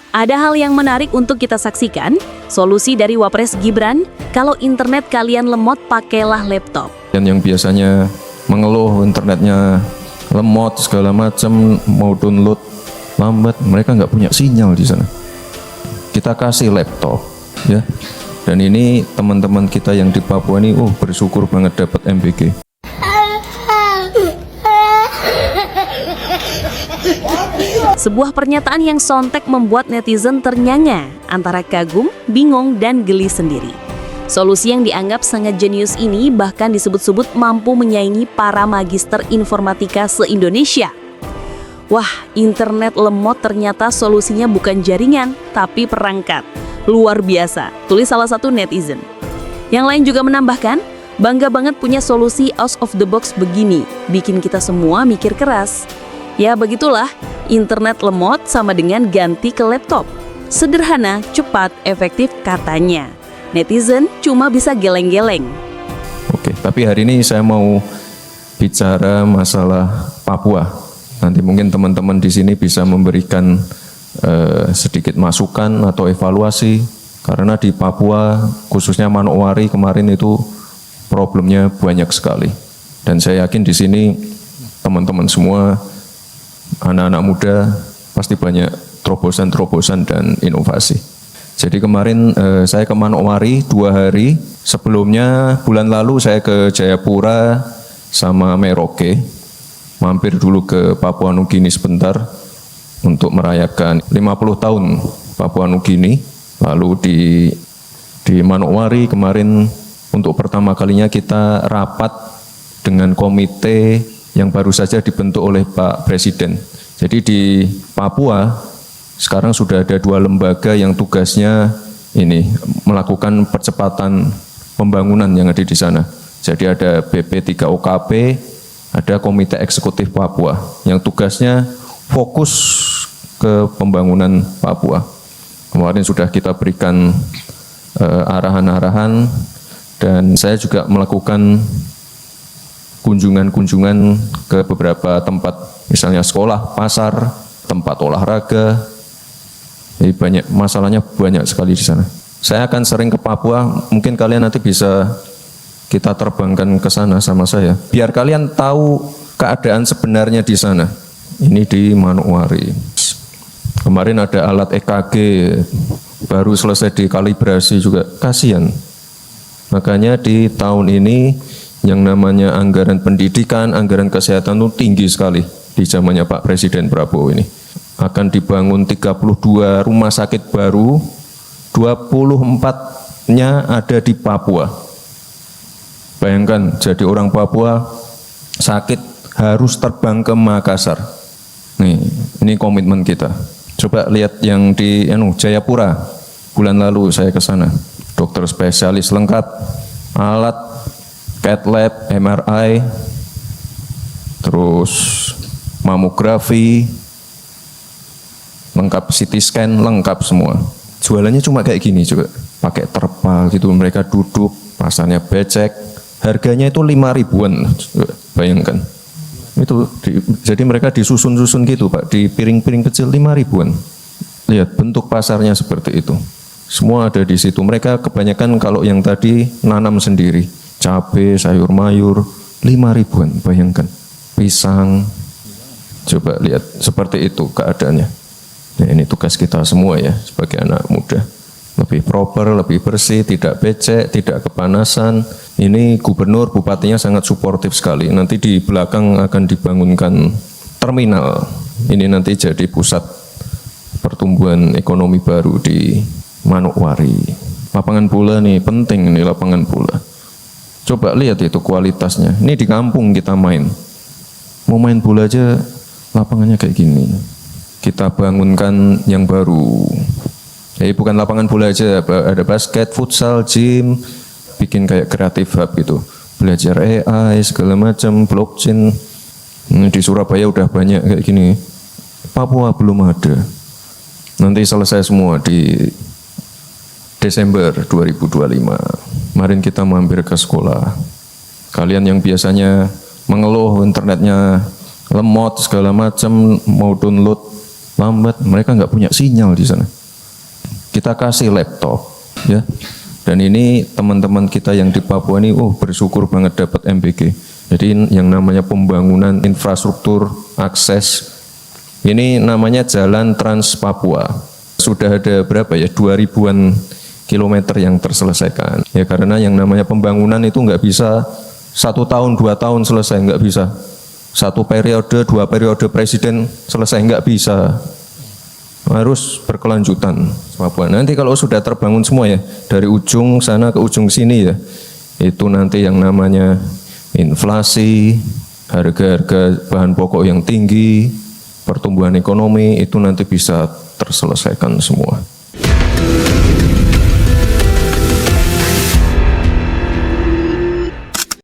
Ada hal yang menarik untuk kita saksikan, solusi dari Wapres Gibran, kalau internet kalian lemot pakailah laptop. Dan yang biasanya mengeluh internetnya lemot segala macam, mau download lambat, mereka nggak punya sinyal di sana. Kita kasih laptop, ya. Dan ini teman-teman kita yang di Papua ini, bersyukur banget dapat MBG. Sebuah pernyataan yang sontek membuat netizen ternyanga, antara kagum, bingung, dan geli sendiri. Solusi yang dianggap sangat jenius ini bahkan disebut-sebut mampu menyaingi para magister informatika se-Indonesia. Wah, internet lemot ternyata solusinya bukan jaringan, tapi perangkat. Luar biasa, tulis salah satu netizen. Yang lain juga menambahkan, bangga banget punya solusi out of the box begini, bikin kita semua mikir keras. Ya begitulah, internet lemot sama dengan ganti ke laptop. Sederhana, cepat, efektif katanya. Netizen cuma bisa geleng-geleng. Oke, tapi hari ini saya mau bicara masalah Papua. Nanti mungkin teman-teman di sini bisa memberikan sedikit masukan atau evaluasi. Karena di Papua, khususnya Manokwari kemarin itu problemnya banyak sekali. Dan saya yakin di sini teman-teman semua, anak-anak muda pasti banyak terobosan-terobosan dan inovasi. Jadi kemarin saya ke Manokwari 2 hari. Sebelumnya bulan lalu saya ke Jayapura sama Merauke. Mampir dulu ke Papua Nugini sebentar untuk merayakan 50 tahun Papua Nugini. Lalu di Manokwari kemarin untuk pertama kalinya kita rapat dengan komite yang baru saja dibentuk oleh Pak Presiden. Jadi di Papua sekarang sudah ada 2 lembaga yang tugasnya ini melakukan percepatan pembangunan yang ada di sana. Jadi ada BP3OKP, ada Komite Eksekutif Papua yang tugasnya fokus ke pembangunan Papua. Kemarin sudah kita berikan arahan-arahan dan saya juga melakukan kunjungan-kunjungan ke beberapa tempat, misalnya sekolah, pasar, tempat olahraga. Jadi masalahnya banyak sekali di sana. Saya akan sering ke Papua, mungkin kalian nanti bisa kita terbangkan ke sana sama saya. Biar kalian tahu keadaan sebenarnya di sana. Ini di Manokwari. Kemarin ada alat EKG, baru selesai dikalibrasi juga, kasihan. Makanya di tahun ini yang namanya anggaran pendidikan, anggaran kesehatan itu tinggi sekali di zamannya Pak Presiden Prabowo ini. Akan dibangun 32 rumah sakit baru, 24-nya ada di Papua. Bayangkan jadi orang Papua sakit harus terbang ke Makassar. Ini komitmen kita. Coba lihat yang di Jayapura, bulan lalu saya ke sana. Dokter spesialis lengkap, alat cath lab, MRI, terus mamografi, lengkap CT scan, lengkap semua. Jualannya cuma kayak gini juga, pakai terpal gitu, mereka duduk, pasarnya becek, harganya itu 5.000-an, bayangkan. Jadi mereka disusun-susun gitu Pak, di piring-piring kecil 5.000-an. Lihat bentuk pasarnya seperti itu. Semua ada di situ. Mereka kebanyakan kalau yang tadi nanam sendiri. Cabai, sayur mayur, 5.000-an, bayangkan. Pisang, coba lihat, seperti itu keadaannya. Nah, ini tugas kita semua ya, sebagai anak muda. Lebih proper, lebih bersih, tidak becek, tidak kepanasan. Ini gubernur, bupatinya sangat suportif sekali. Nanti di belakang akan dibangunkan terminal. Ini nanti jadi pusat pertumbuhan ekonomi baru di Manokwari. Lapangan bola nih, penting nih lapangan bola. Coba lihat itu kualitasnya. Ini di kampung kita main. Mau main bola aja lapangannya kayak gini. Kita bangunkan yang baru. Jadi bukan lapangan bola aja, ada basket, futsal, gym, bikin kayak creative hub gitu. Belajar AI, segala macam, blockchain. Di Surabaya udah banyak kayak gini. Papua belum ada. Nanti selesai semua di Desember 2025. Kemarin kita mampir ke sekolah. Kalian yang biasanya mengeluh internetnya lemot segala macam, mau download lambat, mereka nggak punya sinyal di sana. kita kasih laptop, ya. Dan ini teman-teman kita yang di Papua ini, bersyukur banget dapat MBG. Jadi yang namanya pembangunan infrastruktur akses, ini namanya Jalan Trans Papua. Sudah ada berapa ya, 2000-an kilometer yang terselesaikan. Ya karena yang namanya pembangunan itu nggak bisa 1 tahun, 2 tahun selesai, nggak bisa. 1 periode, 2 periode presiden selesai, nggak bisa. Harus berkelanjutan Papua. Nanti kalau sudah terbangun semua ya, dari ujung sana ke ujung sini ya, itu nanti yang namanya inflasi, harga-harga bahan pokok yang tinggi, pertumbuhan ekonomi, itu nanti bisa terselesaikan semua.